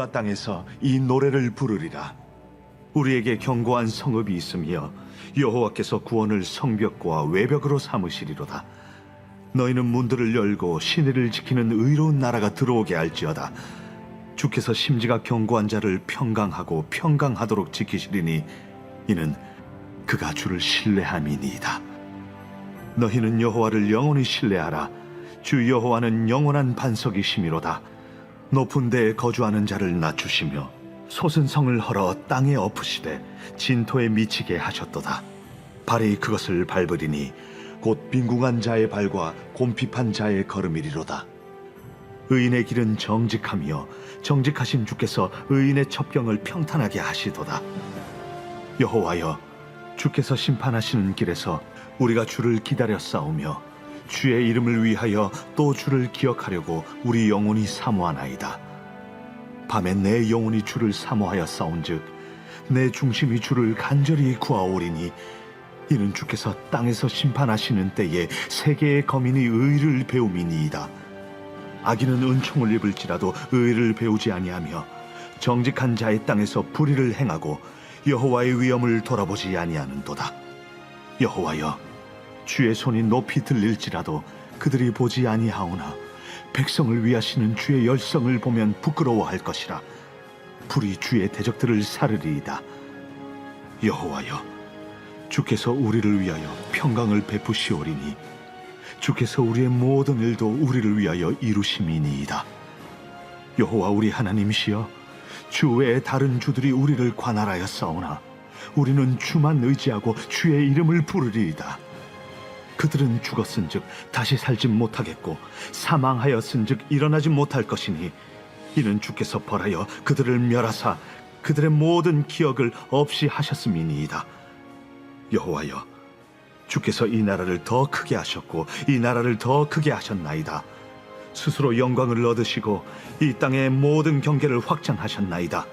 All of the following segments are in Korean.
유다 땅에서 이 노래를 부르리라. 우리에게 견고한 성읍이 있으며 여호와께서 구원을 성벽과 외벽으로 삼으시리로다. 너희는 문들을 열고 시내를 지키는 의로운 나라가 들어오게 할지어다. 주께서 심지가 견고한 자를 평강하고 평강하도록 지키시리니 이는 그가 주를 신뢰함이니이다. 너희는 여호와를 영원히 신뢰하라. 주 여호와는 영원한 반석이시미로다. 높은 데에 거주하는 자를 낮추시며 솟은 성을 헐어 땅에 엎으시되 진토에 미치게 하셨도다. 발이 그것을 밟으리니 곧 빈궁한 자의 발과 곰핍한 자의 걸음이리로다. 의인의 길은 정직하며 정직하신 주께서 의인의 첩경을 평탄하게 하시도다. 여호와여, 주께서 심판하시는 길에서 우리가 주를 기다려 싸우며 주의 이름을 위하여 또 주를 기억하려고 우리 영혼이 사모하나이다. 밤에 내 영혼이 주를 사모하여 싸운즉 내 중심이 주를 간절히 구하오리니 이는 주께서 땅에서 심판하시는 때에 세계의 거민이 의를 배움이니이다. 악인은 은총을 입을지라도 의를 배우지 아니하며 정직한 자의 땅에서 불의를 행하고 여호와의 위엄을 돌아보지 아니하는도다. 여호와여, 주의 손이 높이 들릴지라도 그들이 보지 아니하오나 백성을 위하시는 주의 열성을 보면 부끄러워할 것이라. 불이 주의 대적들을 사르리이다. 여호와여, 주께서 우리를 위하여 평강을 베푸시오리니 주께서 우리의 모든 일도 우리를 위하여 이루심이니이다. 여호와 우리 하나님이시여, 주 외에 다른 주들이 우리를 관할하여 싸우나 우리는 주만 의지하고 주의 이름을 부르리이다. 그들은 죽었은즉 다시 살지 못하겠고 사망하였은즉 일어나지 못할 것이니 이는 주께서 벌하여 그들을 멸하사 그들의 모든 기억을 없이 하셨음이니이다. 여호와여, 주께서 이 나라를 더 크게 하셨고 이 나라를 더 크게 하셨나이다. 스스로 영광을 얻으시고 이 땅의 모든 경계를 확장하셨나이다.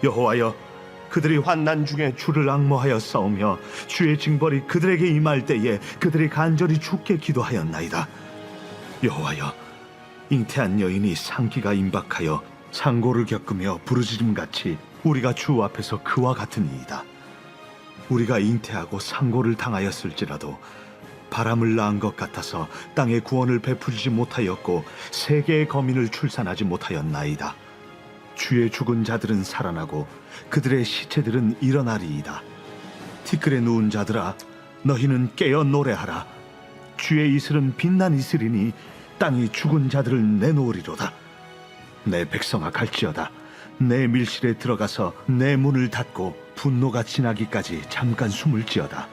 여호와여, 그들이 환난 중에 주를 앙모하여 싸우며 주의 징벌이 그들에게 임할 때에 그들이 간절히 주께 기도하였나이다. 여호와여, 잉태한 여인이 상기가 임박하여 상고를 겪으며 부르짖음같이 우리가 주 앞에서 그와 같으니이다. 우리가 잉태하고 상고를 당하였을지라도 바람을 낳은 것 같아서 땅에 구원을 베풀지 못하였고 세계의 거민을 출산하지 못하였나이다. 주의 죽은 자들은 살아나고 그들의 시체들은 일어나리이다. 티끌에 누운 자들아, 너희는 깨어 노래하라. 주의 이슬은 빛난 이슬이니 땅이 죽은 자들을 내놓으리로다. 내 백성아 갈지어다. 내 밀실에 들어가서 내 문을 닫고 분노가 지나기까지 잠깐 숨을 지어다.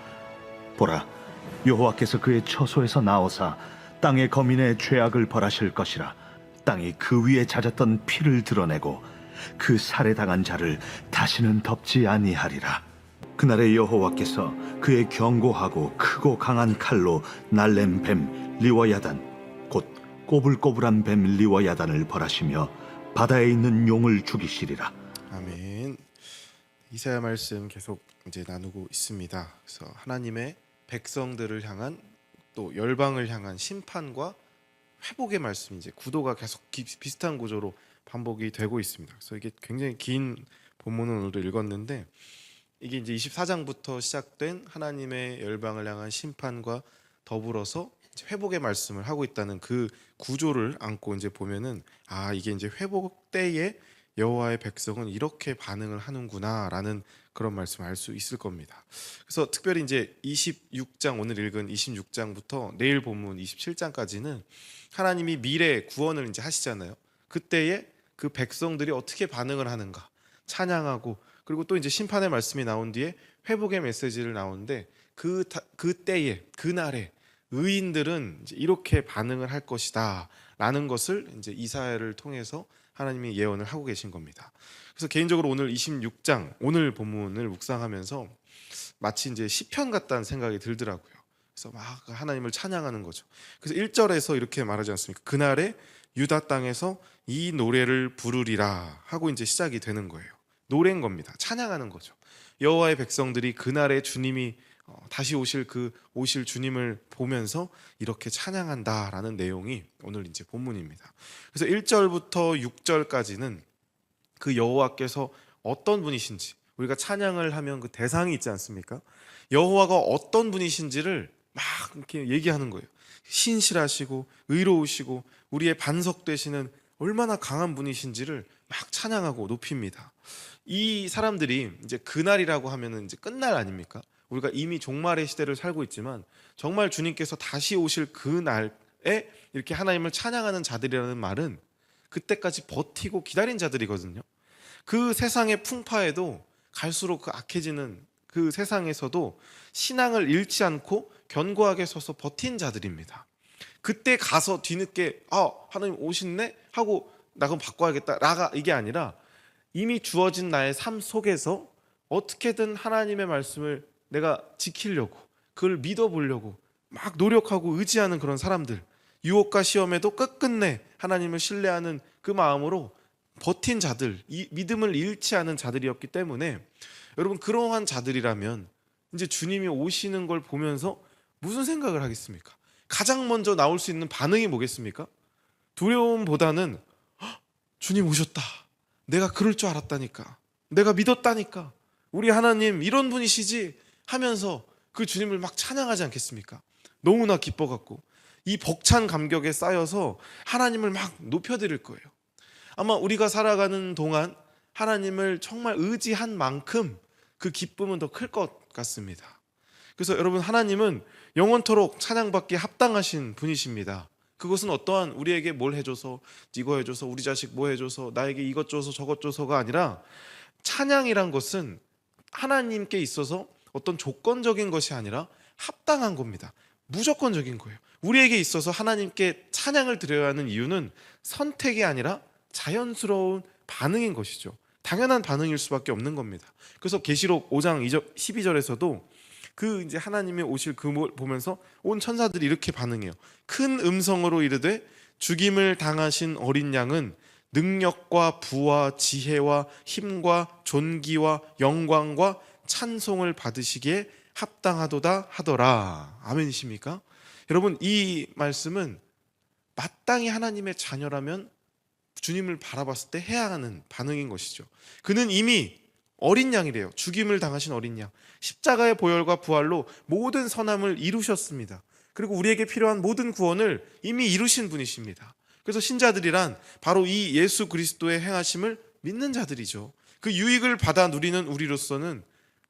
보라, 여호와께서 그의 처소에서 나오사 땅의 거민의 죄악을 벌하실 것이라. 땅이 그 위에 잦았던 피를 드러내고 그 살해당한 자를 다시는 덮지 아니하리라. 그날에 여호와께서 그의 견고하고 크고 강한 칼로 날렘 뱀 리워야단 곧 꼬불꼬불한 뱀 리워야단을 벌하시며 바다에 있는 용을 죽이시리라. 아멘. 이사야 말씀 계속 이제 나누고 있습니다. 그래서 하나님의 백성들을 향한 또 열방을 향한 심판과 회복의 말씀, 이제 구도가 계속 비슷한 구조로 반복이 되고 있습니다. 그래서 이게 굉장히 긴 본문을 오늘도 읽었는데 이게 이제 24장부터 시작된 하나님의 열방을 향한 심판과 더불어서 회복의 말씀을 하고 있다는 그 구조를 안고 이제 보면은 이게 이제 회복 때에 여호와의 백성은 이렇게 반응을 하는구나라는 그런 말씀을 알 수 있을 겁니다. 그래서 특별히 이제 26장 오늘 읽은 26장부터 내일 본문 27장까지는 하나님이 미래 구원을 이제 하시잖아요. 그때에 그 백성들이 어떻게 반응을 하는가 찬양하고, 그리고 또 이제 심판의 말씀이 나온 뒤에 회복의 메시지를 나오는데 그 때에 그날에 의인들은 이제 이렇게 반응을 할 것이다 라는 것을 이제 이사야를 통해서 하나님이 예언을 하고 계신 겁니다. 그래서 개인적으로 오늘 26장 오늘 본문을 묵상하면서 마치 이제 시편 같다는 생각이 들더라고요. 그래서 막 하나님을 찬양하는 거죠. 그래서 1절에서 이렇게 말하지 않습니까? 그날에 유다 땅에서 이 노래를 부르리라 하고 이제 시작이 되는 거예요. 노래인 겁니다. 찬양하는 거죠. 여호와의 백성들이 그날에 주님이 다시 오실 주님을 보면서 이렇게 찬양한다라는 내용이 오늘 이제 본문입니다. 그래서 1절부터 6절까지는 그 여호와께서 어떤 분이신지, 우리가 찬양을 하면 그 대상이 있지 않습니까? 여호와가 어떤 분이신지를 막 이렇게 얘기하는 거예요. 신실하시고 의로우시고 우리의 반석 되시는 얼마나 강한 분이신지를 막 찬양하고 높입니다. 이 사람들이 이제 그날이라고 하면은 이제 끝날 아닙니까? 우리가 이미 종말의 시대를 살고 있지만 정말 주님께서 다시 오실 그날에 이렇게 하나님을 찬양하는 자들이라는 말은 그때까지 버티고 기다린 자들이거든요. 그 세상의 풍파에도 갈수록 그 악해지는 그 세상에서도 신앙을 잃지 않고 견고하게 서서 버틴 자들입니다. 그때 가서 뒤늦게 하나님 오셨네 하고 나 그럼 바꿔야겠다 라가 이게 아니라 이미 주어진 나의 삶 속에서 어떻게든 하나님의 말씀을 내가 지키려고, 그걸 믿어보려고 막 노력하고 의지하는 그런 사람들, 유혹과 시험에도 끝끝내 하나님을 신뢰하는 그 마음으로 버틴 자들, 이 믿음을 잃지 않은 자들이었기 때문에 여러분, 그러한 자들이라면 이제 주님이 오시는 걸 보면서 무슨 생각을 하겠습니까? 가장 먼저 나올 수 있는 반응이 뭐겠습니까? 두려움보다는 주님 오셨다, 내가 그럴 줄 알았다니까, 내가 믿었다니까, 우리 하나님 이런 분이시지 하면서 그 주님을 막 찬양하지 않겠습니까? 너무나 기뻐갖고 이 벅찬 감격에 쌓여서 하나님을 막 높여드릴 거예요. 아마 우리가 살아가는 동안 하나님을 정말 의지한 만큼 그 기쁨은 더 클 것 같습니다. 그래서 여러분, 하나님은 영원토록 찬양받기에 합당하신 분이십니다. 그것은 어떠한 우리에게 뭘 해줘서, 이거 해줘서, 우리 자식 뭐 해줘서, 나에게 이것 줘서 저것 줘서가 아니라 찬양이란 것은 하나님께 있어서 어떤 조건적인 것이 아니라 합당한 겁니다. 무조건적인 거예요. 우리에게 있어서 하나님께 찬양을 드려야 하는 이유는 선택이 아니라 자연스러운 반응인 것이죠. 당연한 반응일 수밖에 없는 겁니다. 그래서 계시록 5장 12절에서도 그 이제 하나님이 오실 그 보면서 온 천사들이 이렇게 반응해요. 큰 음성으로 이르되 죽임을 당하신 어린 양은 능력과 부와 지혜와 힘과 존귀와 영광과 찬송을 받으시기에 합당하도다 하더라. 아멘이십니까? 여러분, 이 말씀은 마땅히 하나님의 자녀라면 주님을 바라봤을 때 해야 하는 반응인 것이죠. 그는 이미 어린 양이래요. 죽임을 당하신 어린 양, 십자가의 보혈과 부활로 모든 선함을 이루셨습니다. 그리고 우리에게 필요한 모든 구원을 이미 이루신 분이십니다. 그래서 신자들이란 바로 이 예수 그리스도의 행하심을 믿는 자들이죠. 그 유익을 받아 누리는 우리로서는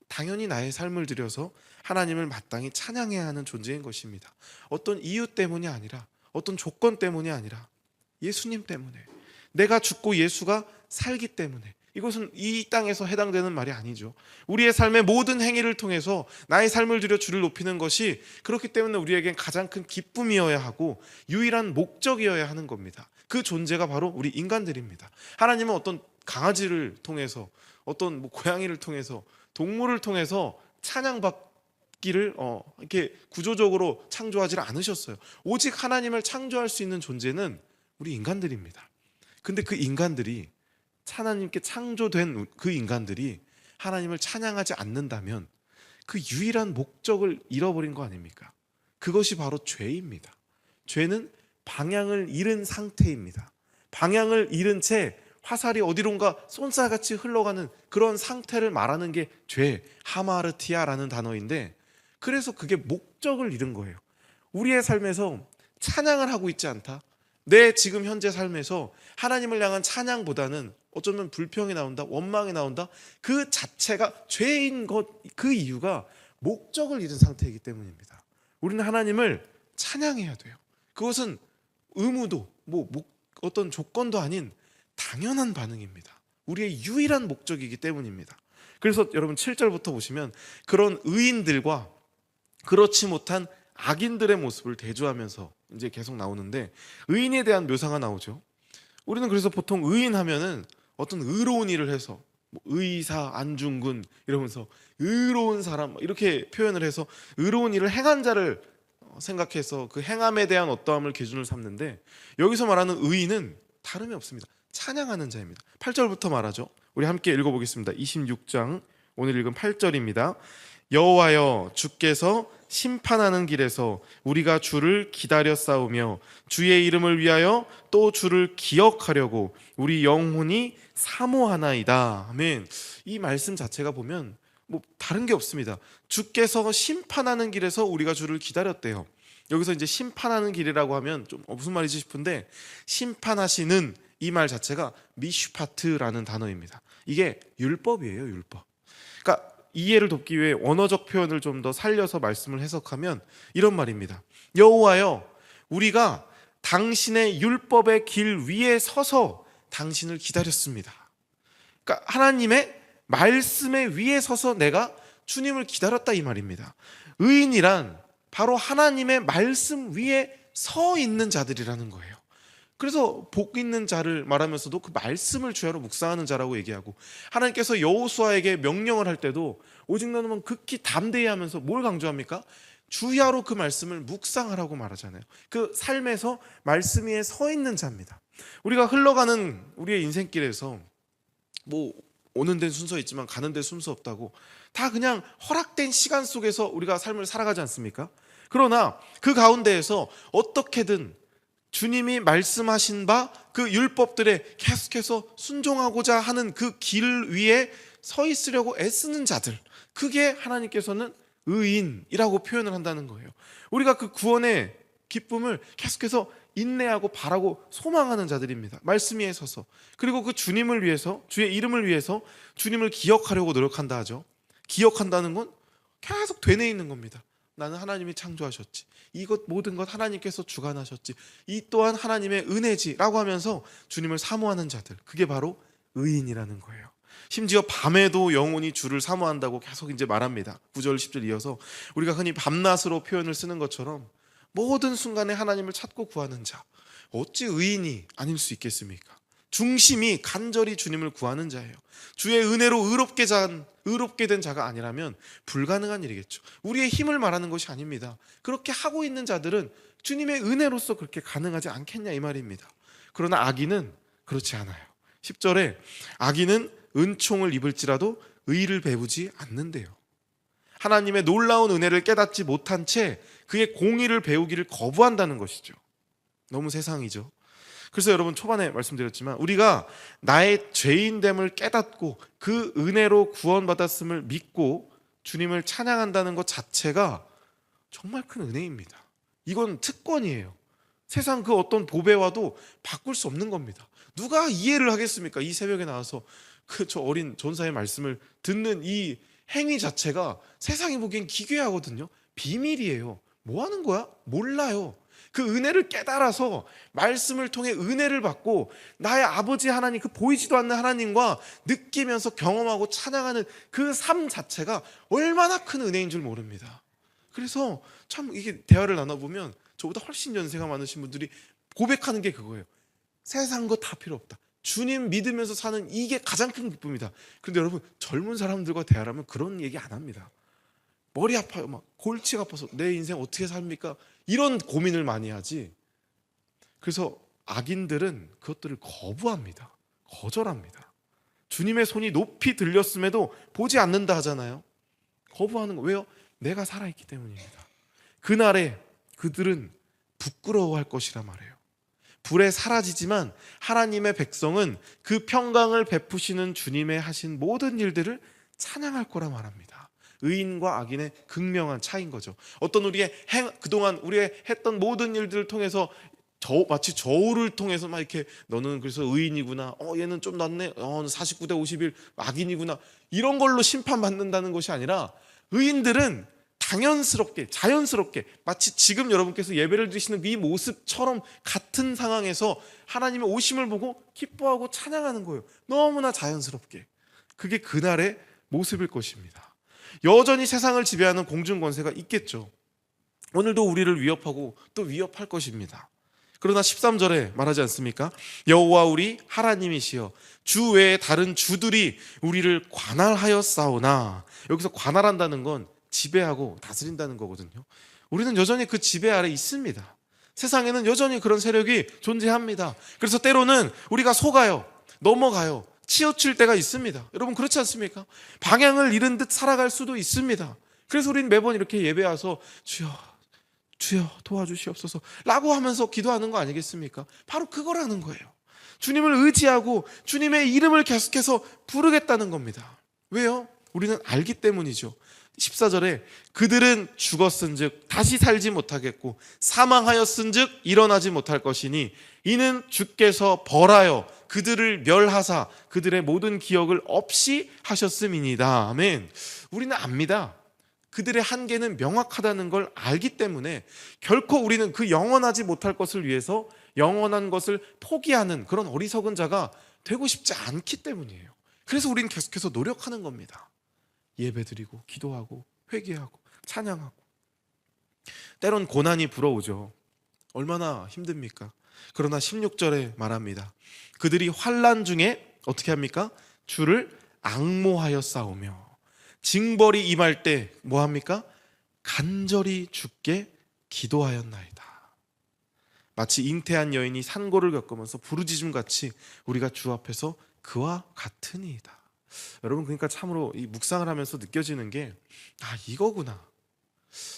당연히 나의 삶을 들여서 하나님을 마땅히 찬양해야 하는 존재인 것입니다. 어떤 이유 때문이 아니라, 어떤 조건 때문이 아니라 예수님 때문에, 내가 죽고 예수가 살기 때문에. 이것은 이 땅에서 해당되는 말이 아니죠. 우리의 삶의 모든 행위를 통해서 나의 삶을 들여 주를 높이는 것이, 그렇기 때문에 우리에겐 가장 큰 기쁨이어야 하고 유일한 목적이어야 하는 겁니다. 그 존재가 바로 우리 인간들입니다. 하나님은 어떤 강아지를 통해서, 어떤 고양이를 통해서, 동물을 통해서 찬양받기를 이렇게 구조적으로 창조하지 않으셨어요. 오직 하나님을 창조할 수 있는 존재는 우리 인간들입니다. 근데 그 인간들이, 하나님께 창조된 그 인간들이 하나님을 찬양하지 않는다면 그 유일한 목적을 잃어버린 거 아닙니까? 그것이 바로 죄입니다. 죄는 방향을 잃은 상태입니다. 방향을 잃은 채 화살이 어디론가 쏜살같이 흘러가는 그런 상태를 말하는 게 죄, 하마르티아라는 단어인데, 그래서 그게 목적을 잃은 거예요. 우리의 삶에서 찬양을 하고 있지 않다, 내 지금 현재 삶에서 하나님을 향한 찬양보다는 어쩌면 불평이 나온다, 원망이 나온다, 그 자체가 죄인 것, 그 이유가 목적을 잃은 상태이기 때문입니다. 우리는 하나님을 찬양해야 돼요. 그것은 의무도 어떤 조건도 아닌 당연한 반응입니다. 우리의 유일한 목적이기 때문입니다. 그래서 여러분 7절부터 보시면 그런 의인들과 그렇지 못한 악인들의 모습을 대조하면서 이제 계속 나오는데, 의인에 대한 묘사가 나오죠. 우리는 그래서 보통 의인 하면은 어떤 의로운 일을 해서 의사 안중근 이러면서 의로운 사람 이렇게 표현을 해서 의로운 일을 행한 자를 생각해서 그 행함에 대한 어떠함을 기준을 삼는데, 여기서 말하는 의인은 다름이 없습니다. 찬양하는 자입니다. 8절부터 말하죠. 우리 함께 읽어보겠습니다. 26장 오늘 읽은 8절입니다. 여호와여, 주께서 심판하는 길에서 우리가 주를 기다려 싸우며 주의 이름을 위하여 또 주를 기억하려고 우리 영혼이 사모하나이다. 아멘. 이 말씀 자체가 보면 뭐 다른 게 없습니다. 주께서 심판하는 길에서 우리가 주를 기다렸대요. 여기서 이제 심판하는 길이라고 하면 좀 무슨 말이지 싶은데, 심판하시는 이 말 자체가 미슈파트라는 단어입니다. 이게 율법이에요, 율법. 그러니까 이해를 돕기 위해 원어적 표현을 좀 더 살려서 말씀을 해석하면 이런 말입니다. 여호와여, 우리가 당신의 율법의 길 위에 서서 당신을 기다렸습니다. 그러니까 하나님의 말씀에 위에 서서 내가 주님을 기다렸다, 이 말입니다. 의인이란 바로 하나님의 말씀 위에 서 있는 자들이라는 거예요. 그래서 복 있는 자를 말하면서도 그 말씀을 주야로 묵상하는 자라고 얘기하고, 하나님께서 여호수아에게 명령을 할 때도 오직 너는 극히 담대히 하면서 뭘 강조합니까? 주야로 그 말씀을 묵상하라고 말하잖아요. 그 삶에서 말씀 위에 서 있는 자입니다. 우리가 흘러가는 우리의 인생길에서 뭐 오는 데는 순서 있지만 가는 데 순서 없다고 다 그냥 허락된 시간 속에서 우리가 삶을 살아가지 않습니까? 그러나 그 가운데에서 어떻게든 주님이 말씀하신 바 그 율법들에 계속해서 순종하고자 하는 그 길 위에 서 있으려고 애쓰는 자들, 그게 하나님께서는 의인이라고 표현을 한다는 거예요. 우리가 그 구원의 기쁨을 계속해서 인내하고 바라고 소망하는 자들입니다. 말씀 위에 서서, 그리고 그 주님을 위해서, 주의 이름을 위해서 주님을 기억하려고 노력한다 하죠. 기억한다는 건 계속 되뇌 있는 겁니다. 나는 하나님이 창조하셨지, 이것 모든 것 하나님께서 주관하셨지, 이 또한 하나님의 은혜지라고 하면서 주님을 사모하는 자들, 그게 바로 의인이라는 거예요. 심지어 밤에도 영혼이 주를 사모한다고 계속 이제 말합니다. 9절 10절 이어서 우리가 흔히 밤낮으로 표현을 쓰는 것처럼 모든 순간에 하나님을 찾고 구하는 자, 어찌 의인이 아닐 수 있겠습니까? 중심이 간절히 주님을 구하는 자예요. 주의 은혜로 의롭게 된 자가 아니라면 불가능한 일이겠죠. 우리의 힘을 말하는 것이 아닙니다. 그렇게 하고 있는 자들은 주님의 은혜로서 그렇게 가능하지 않겠냐, 이 말입니다. 그러나 악인은 그렇지 않아요. 10절에 악인은 은총을 입을지라도 의를 배우지 않는데요. 하나님의 놀라운 은혜를 깨닫지 못한 채 그의 공의를 배우기를 거부한다는 것이죠. 너무 세상이죠. 그래서 여러분, 초반에 말씀드렸지만 우리가 나의 죄인됨을 깨닫고 그 은혜로 구원받았음을 믿고 주님을 찬양한다는 것 자체가 정말 큰 은혜입니다. 이건 특권이에요. 세상 그 어떤 보배와도 바꿀 수 없는 겁니다. 누가 이해를 하겠습니까? 이 새벽에 나와서 그 저 어린 전사의 말씀을 듣는 이 행위 자체가 세상이 보기엔 기괴하거든요. 비밀이에요. 뭐 하는 거야? 몰라요. 그 은혜를 깨달아서 말씀을 통해 은혜를 받고 나의 아버지 하나님, 그 보이지도 않는 하나님과 느끼면서 경험하고 찬양하는 그 삶 자체가 얼마나 큰 은혜인 줄 모릅니다. 그래서 참 이게 대화를 나눠보면 저보다 훨씬 연세가 많으신 분들이 고백하는 게 그거예요. 세상 거 다 필요 없다. 주님 믿으면서 사는 이게 가장 큰 기쁨이다. 그런데 여러분, 젊은 사람들과 대화하면 그런 얘기 안 합니다. 머리 아파요, 막 골치가 아파서 내 인생 어떻게 삽니까? 이런 고민을 많이 하지. 그래서 악인들은 그것들을 거부합니다. 거절합니다. 주님의 손이 높이 들렸음에도 보지 않는다 하잖아요. 거부하는 거 왜요? 내가 살아있기 때문입니다. 그날에 그들은 부끄러워할 것이라 말해요. 불에 사라지지만 하나님의 백성은 그 평강을 베푸시는 주님의 하신 모든 일들을 찬양할 거라 말합니다. 의인과 악인의 극명한 차이인 거죠. 어떤 그동안 우리의 했던 모든 일들을 통해서 마치 저울을 통해서 막 이렇게 너는 그래서 의인이구나, 얘는 좀 낫네, 49대 51 악인이구나, 이런 걸로 심판받는다는 것이 아니라 의인들은 당연스럽게, 자연스럽게, 마치 지금 여러분께서 예배를 드리시는 이 모습처럼 같은 상황에서 하나님의 오심을 보고 기뻐하고 찬양하는 거예요. 너무나 자연스럽게. 그게 그날의 모습일 것입니다. 여전히 세상을 지배하는 공중권세가 있겠죠. 오늘도 우리를 위협하고 또 위협할 것입니다. 그러나 13절에 말하지 않습니까? 여호와 우리 하나님이시여 주 외에 다른 주들이 우리를 관할하였사오나, 여기서 관할한다는 건 지배하고 다스린다는 거거든요. 우리는 여전히 그 지배 아래 있습니다. 세상에는 여전히 그런 세력이 존재합니다. 그래서 때로는 우리가 속아요, 넘어가요, 치우칠 때가 있습니다. 여러분, 그렇지 않습니까? 방향을 잃은 듯 살아갈 수도 있습니다. 그래서 우린 매번 이렇게 예배 와서 주여 주여 도와주시옵소서 라고 하면서 기도하는 거 아니겠습니까? 바로 그거라는 거예요. 주님을 의지하고 주님의 이름을 계속해서 부르겠다는 겁니다. 왜요? 우리는 알기 때문이죠. 14절에 그들은 죽었은즉 다시 살지 못하겠고 사망하였은즉 일어나지 못할 것이니 이는 주께서 벌하여 그들을 멸하사 그들의 모든 기억을 없이 하셨음이니이다. 아멘. 우리는 압니다. 그들의 한계는 명확하다는 걸 알기 때문에 결코 우리는 그 영원하지 못할 것을 위해서 영원한 것을 포기하는 그런 어리석은 자가 되고 싶지 않기 때문이에요. 그래서 우리는 계속해서 노력하는 겁니다. 예배드리고 기도하고 회개하고 찬양하고. 때론 고난이 불어오죠. 얼마나 힘듭니까? 그러나 16절에 말합니다. 그들이 환난 중에 어떻게 합니까? 주를 앙모하여 싸우며 징벌이 임할 때 뭐합니까? 간절히 주께 기도하였나이다. 마치 잉태한 여인이 산고를 겪으면서 부르짖음같이 우리가 주 앞에서 그와 같으니이다. 여러분, 그러니까 참으로 이 묵상을 하면서 느껴지는 게 이거구나.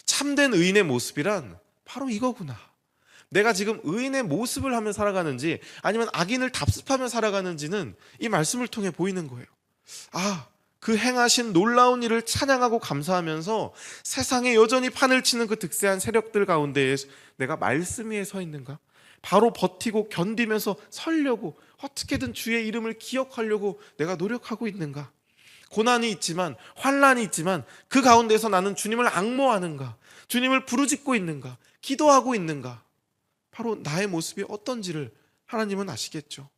참된 의인의 모습이란 바로 이거구나. 내가 지금 의인의 모습을 하며 살아가는지 아니면 악인을 답습하며 살아가는지는 이 말씀을 통해 보이는 거예요. 그 행하신 놀라운 일을 찬양하고 감사하면서 세상에 여전히 판을 치는 그 득세한 세력들 가운데에 내가 말씀 위에 서 있는가? 바로 버티고 견디면서 서려고 어떻게든 주의 이름을 기억하려고 내가 노력하고 있는가? 고난이 있지만 환난이 있지만 그 가운데서 나는 주님을 앙모하는가? 주님을 부르짖고 있는가? 기도하고 있는가? 바로 나의 모습이 어떤지를 하나님은 아시겠죠.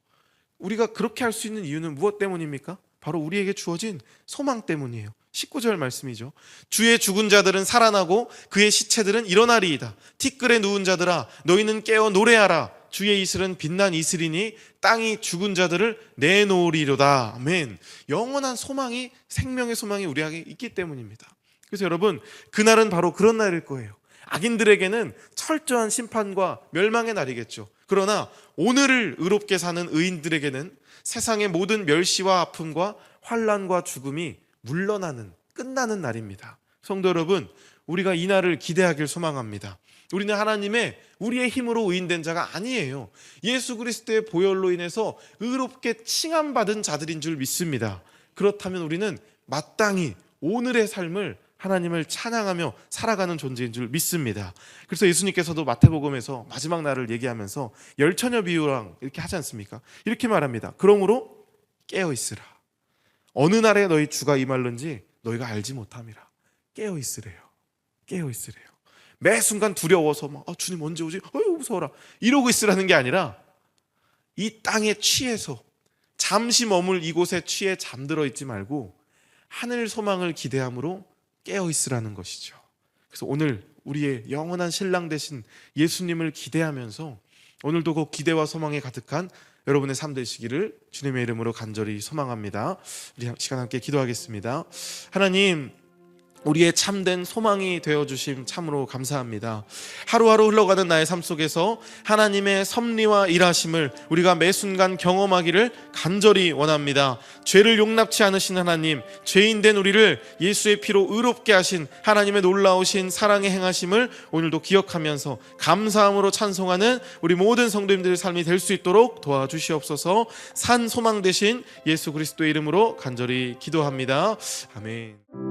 우리가 그렇게 할 수 있는 이유는 무엇 때문입니까? 바로 우리에게 주어진 소망 때문이에요. 19절 말씀이죠. 주의 죽은 자들은 살아나고 그의 시체들은 일어나리이다. 티끌에 누운 자들아 너희는 깨어 노래하라. 주의 이슬은 빛난 이슬이니 땅이 죽은 자들을 내놓으리로다. 아멘. 영원한 소망이, 생명의 소망이 우리에게 있기 때문입니다. 그래서 여러분, 그날은 바로 그런 날일 거예요. 악인들에게는 철저한 심판과 멸망의 날이겠죠. 그러나 오늘을 의롭게 사는 의인들에게는 세상의 모든 멸시와 아픔과 환난과 죽음이 물러나는, 끝나는 날입니다. 성도 여러분, 우리가 이 날을 기대하길 소망합니다. 우리는 하나님의 우리의 힘으로 의인된 자가 아니에요. 예수 그리스도의 보혈로 인해서 의롭게 칭함받은 자들인 줄 믿습니다. 그렇다면 우리는 마땅히 오늘의 삶을 하나님을 찬양하며 살아가는 존재인 줄 믿습니다. 그래서 예수님께서도 마태복음에서 마지막 날을 얘기하면서 열처녀 비유랑 이렇게 하지 않습니까? 이렇게 말합니다. 그러므로 깨어있으라. 어느 날에 너희 주가 임할는지 너희가 알지 못함이라. 깨어있으래요. 깨어있으래요. 매 순간 두려워서 주님 언제 오지? 무서워라. 이러고 있으라는 게 아니라 이 땅에 취해서 잠시 머물 이곳에 취해 잠들어 있지 말고 하늘 소망을 기대함으로 깨어있으라는 것이죠. 그래서 오늘 우리의 영원한 신랑 되신 예수님을 기대하면서 오늘도 그 기대와 소망에 가득한 여러분의 삶 되시기를 주님의 이름으로 간절히 소망합니다. 우리 시간 함께 기도하겠습니다. 하나님, 우리의 참된 소망이 되어주심 참으로 감사합니다. 하루하루 흘러가는 나의 삶 속에서 하나님의 섭리와 일하심을 우리가 매 순간 경험하기를 간절히 원합니다. 죄를 용납치 않으신 하나님, 죄인된 우리를 예수의 피로 의롭게 하신 하나님의 놀라우신 사랑의 행하심을 오늘도 기억하면서 감사함으로 찬송하는 우리 모든 성도님들의 삶이 될 수 있도록 도와주시옵소서. 산 소망 되신 예수 그리스도의 이름으로 간절히 기도합니다. 아멘.